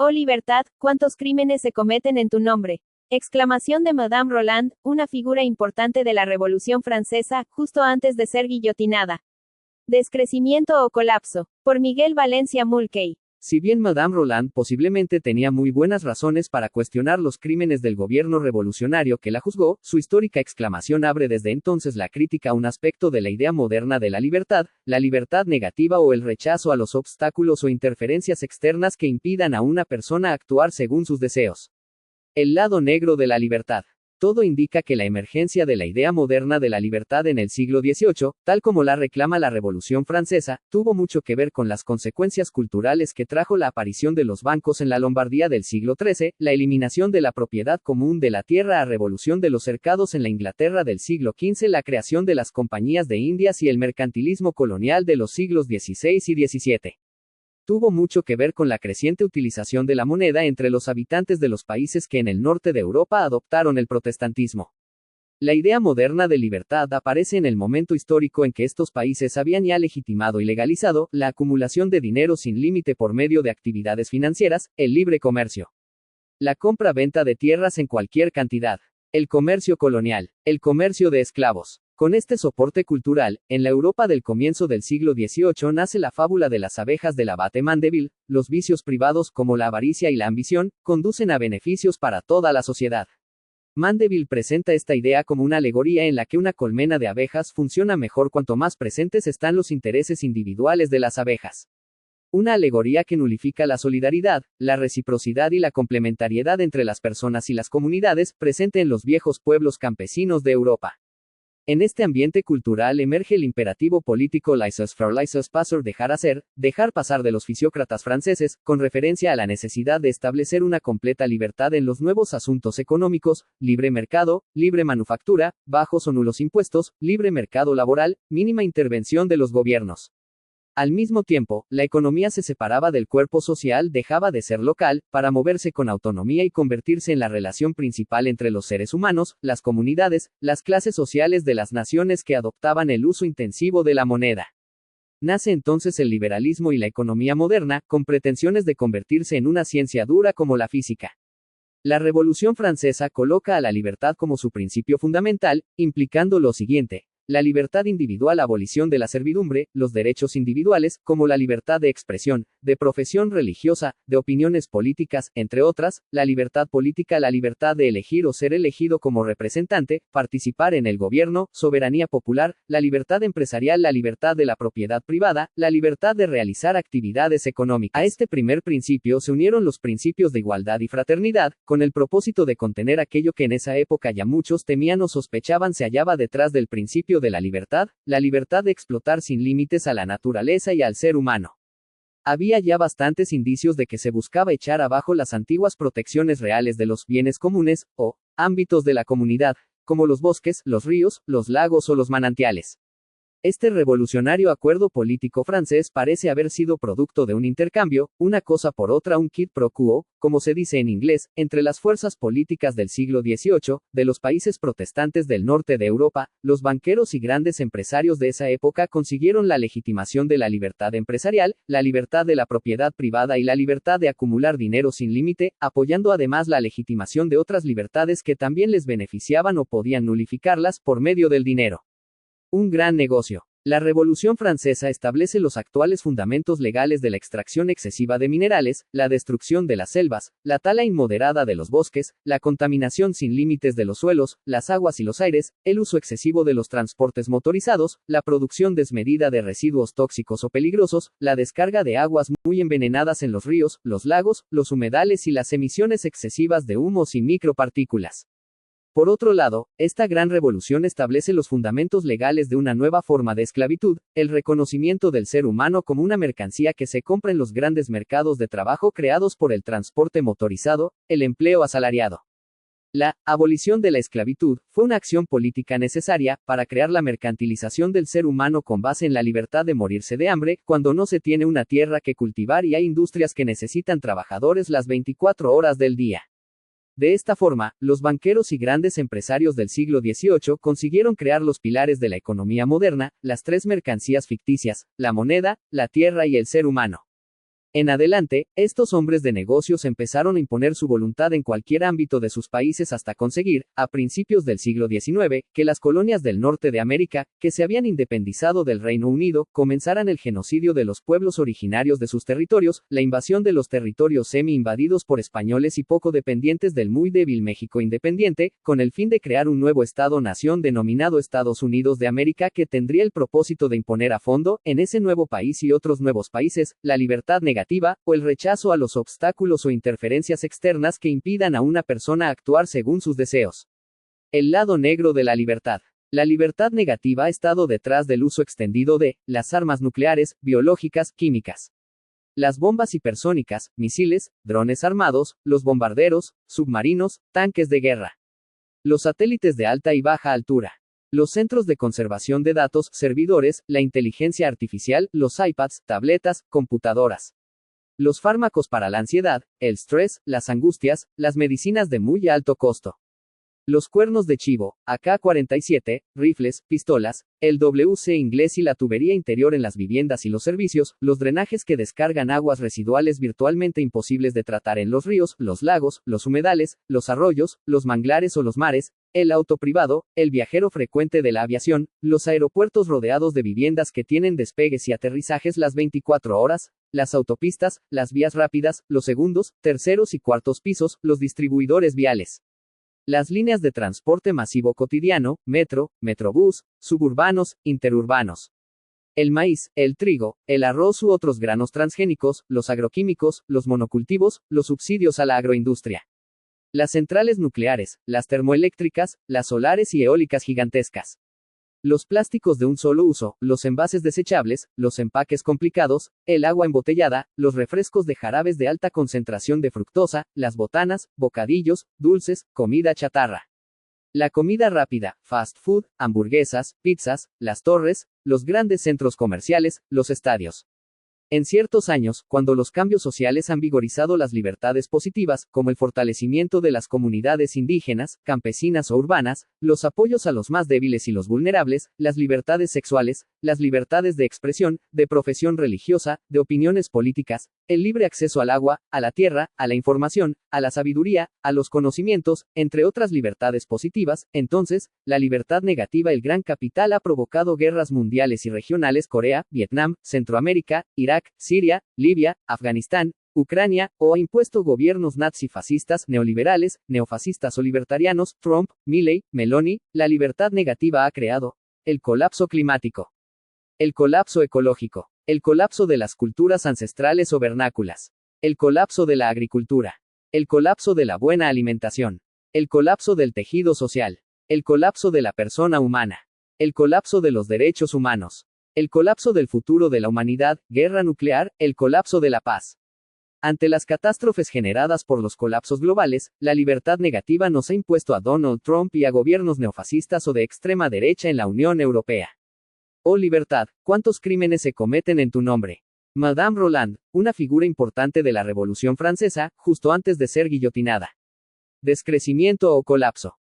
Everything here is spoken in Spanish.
Oh libertad, cuántos crímenes se cometen en tu nombre. Exclamación de Madame Roland, una figura importante de la Revolución Francesa, justo antes de ser guillotinada. Descrecimiento o colapso. Por Miguel Valencia Mulcahy. Si bien Madame Roland posiblemente tenía muy buenas razones para cuestionar los crímenes del gobierno revolucionario que la juzgó, su histórica exclamación abre desde entonces la crítica a un aspecto de la idea moderna de la libertad negativa o el rechazo a los obstáculos o interferencias externas que impidan a una persona actuar según sus deseos. El lado negro de la libertad. Todo indica que la emergencia de la idea moderna de la libertad en el siglo XVIII, tal como la reclama la Revolución Francesa, tuvo mucho que ver con las consecuencias culturales que trajo la aparición de los bancos en la Lombardía del siglo XIII, la eliminación de la propiedad común de la tierra a revolución de los cercados en la Inglaterra del siglo XV, la creación de las compañías de Indias y el mercantilismo colonial de los siglos XVI y XVII. Tuvo mucho que ver con la creciente utilización de la moneda entre los habitantes de los países que en el norte de Europa adoptaron el protestantismo. La idea moderna de libertad aparece en el momento histórico en que estos países habían ya legitimado y legalizado la acumulación de dinero sin límite por medio de actividades financieras, el libre comercio, la compra-venta de tierras en cualquier cantidad, el comercio colonial, el comercio de esclavos. Con este soporte cultural, en la Europa del comienzo del siglo XVIII nace la fábula de las abejas del abate Mandeville. Los vicios privados como la avaricia y la ambición, conducen a beneficios para toda la sociedad. Mandeville presenta esta idea como una alegoría en la que una colmena de abejas funciona mejor cuanto más presentes están los intereses individuales de las abejas. Una alegoría que nulifica la solidaridad, la reciprocidad y la complementariedad entre las personas y las comunidades, presente en los viejos pueblos campesinos de Europa. En este ambiente cultural emerge el imperativo político laissez-faire, laissez-passer, dejar pasar de los fisiócratas franceses, con referencia a la necesidad de establecer una completa libertad en los nuevos asuntos económicos, libre mercado, libre manufactura, bajos o nulos impuestos, libre mercado laboral, mínima intervención de los gobiernos. Al mismo tiempo, la economía se separaba del cuerpo social, dejaba de ser local, para moverse con autonomía y convertirse en la relación principal entre los seres humanos, las comunidades, las clases sociales de las naciones que adoptaban el uso intensivo de la moneda. Nace entonces el liberalismo y la economía moderna, con pretensiones de convertirse en una ciencia dura como la física. La Revolución Francesa coloca a la libertad como su principio fundamental, implicando lo siguiente: la libertad individual, abolición de la servidumbre, los derechos individuales, como la libertad de expresión, de profesión religiosa, de opiniones políticas, entre otras, la libertad política, la libertad de elegir o ser elegido como representante, participar en el gobierno, soberanía popular, la libertad empresarial, la libertad de la propiedad privada, la libertad de realizar actividades económicas. A este primer principio se unieron los principios de igualdad y fraternidad, con el propósito de contener aquello que en esa época ya muchos temían o sospechaban se hallaba detrás del principio de la libertad de explotar sin límites a la naturaleza y al ser humano. Había ya bastantes indicios de que se buscaba echar abajo las antiguas protecciones reales de los bienes comunes, o ámbitos de la comunidad, como los bosques, los ríos, los lagos o los manantiales. Este revolucionario acuerdo político francés parece haber sido producto de un intercambio, una cosa por otra, un quid pro quo, como se dice en inglés, entre las fuerzas políticas del siglo XVIII, de los países protestantes del norte de Europa. Los banqueros y grandes empresarios de esa época consiguieron la legitimación de la libertad empresarial, la libertad de la propiedad privada y la libertad de acumular dinero sin límite, apoyando además la legitimación de otras libertades que también les beneficiaban o podían nulificarlas por medio del dinero. Un gran negocio. La Revolución Francesa establece los actuales fundamentos legales de la extracción excesiva de minerales, la destrucción de las selvas, la tala inmoderada de los bosques, la contaminación sin límites de los suelos, las aguas y los aires, el uso excesivo de los transportes motorizados, la producción desmedida de residuos tóxicos o peligrosos, la descarga de aguas muy envenenadas en los ríos, los lagos, los humedales y las emisiones excesivas de humos y micropartículas. Por otro lado, esta gran revolución establece los fundamentos legales de una nueva forma de esclavitud, el reconocimiento del ser humano como una mercancía que se compra en los grandes mercados de trabajo creados por el transporte motorizado, el empleo asalariado. La abolición de la esclavitud fue una acción política necesaria para crear la mercantilización del ser humano con base en la libertad de morirse de hambre cuando no se tiene una tierra que cultivar y hay industrias que necesitan trabajadores las 24 horas del día. De esta forma, los banqueros y grandes empresarios del siglo XVIII consiguieron crear los pilares de la economía moderna, las tres mercancías ficticias, la moneda, la tierra y el ser humano. En adelante, estos hombres de negocios empezaron a imponer su voluntad en cualquier ámbito de sus países hasta conseguir, a principios del siglo XIX, que las colonias del norte de América, que se habían independizado del Reino Unido, comenzaran el genocidio de los pueblos originarios de sus territorios, la invasión de los territorios semi-invadidos por españoles y poco dependientes del muy débil México independiente, con el fin de crear un nuevo Estado-nación denominado Estados Unidos de América que tendría el propósito de imponer a fondo, en ese nuevo país y otros nuevos países, la libertad negativa, o el rechazo a los obstáculos o interferencias externas que impidan a una persona actuar según sus deseos. El lado negro de la libertad. La libertad negativa ha estado detrás del uso extendido de las armas nucleares, biológicas, químicas, las bombas hipersónicas, misiles, drones armados, los bombarderos, submarinos, tanques de guerra, los satélites de alta y baja altura, los centros de conservación de datos, servidores, la inteligencia artificial, los iPads, tabletas, computadoras, los fármacos para la ansiedad, el estrés, las angustias, las medicinas de muy alto costo, los cuernos de chivo, AK-47, rifles, pistolas, el WC inglés y la tubería interior en las viviendas y los servicios, los drenajes que descargan aguas residuales virtualmente imposibles de tratar en los ríos, los lagos, los humedales, los arroyos, los manglares o los mares, el auto privado, el viajero frecuente de la aviación, los aeropuertos rodeados de viviendas que tienen despegues y aterrizajes las 24 horas, las autopistas, las vías rápidas, los segundos, terceros y cuartos pisos, los distribuidores viales, las líneas de transporte masivo cotidiano, metro, metrobús, suburbanos, interurbanos, el maíz, el trigo, el arroz u otros granos transgénicos, los agroquímicos, los monocultivos, los subsidios a la agroindustria, las centrales nucleares, las termoeléctricas, las solares y eólicas gigantescas, los plásticos de un solo uso, los envases desechables, los empaques complicados, el agua embotellada, los refrescos de jarabes de alta concentración de fructosa, las botanas, bocadillos, dulces, comida chatarra, la comida rápida, fast food, hamburguesas, pizzas, las torres, los grandes centros comerciales, los estadios. En ciertos años, cuando los cambios sociales han vigorizado las libertades positivas, como el fortalecimiento de las comunidades indígenas, campesinas o urbanas, los apoyos a los más débiles y los vulnerables, las libertades sexuales, las libertades de expresión, de profesión religiosa, de opiniones políticas, el libre acceso al agua, a la tierra, a la información, a la sabiduría, a los conocimientos, entre otras libertades positivas, entonces, la libertad negativa, el gran capital ha provocado guerras mundiales y regionales, Corea, Vietnam, Centroamérica, Irak, Siria, Libia, Afganistán, Ucrania, o ha impuesto gobiernos nazifascistas, neoliberales, neofascistas o libertarianos, Trump, Milley, Meloni. La libertad negativa ha creado el colapso climático, el colapso ecológico, el colapso de las culturas ancestrales o vernáculas, el colapso de la agricultura, el colapso de la buena alimentación, el colapso del tejido social, el colapso de la persona humana, el colapso de los derechos humanos, el colapso del futuro de la humanidad, guerra nuclear, el colapso de la paz. Ante las catástrofes generadas por los colapsos globales, la libertad negativa nos ha impuesto a Donald Trump y a gobiernos neofascistas o de extrema derecha en la Unión Europea. Oh libertad, ¿cuántos crímenes se cometen en tu nombre? Madame Roland, una figura importante de la Revolución Francesa, justo antes de ser guillotinada. Descrecimiento o colapso.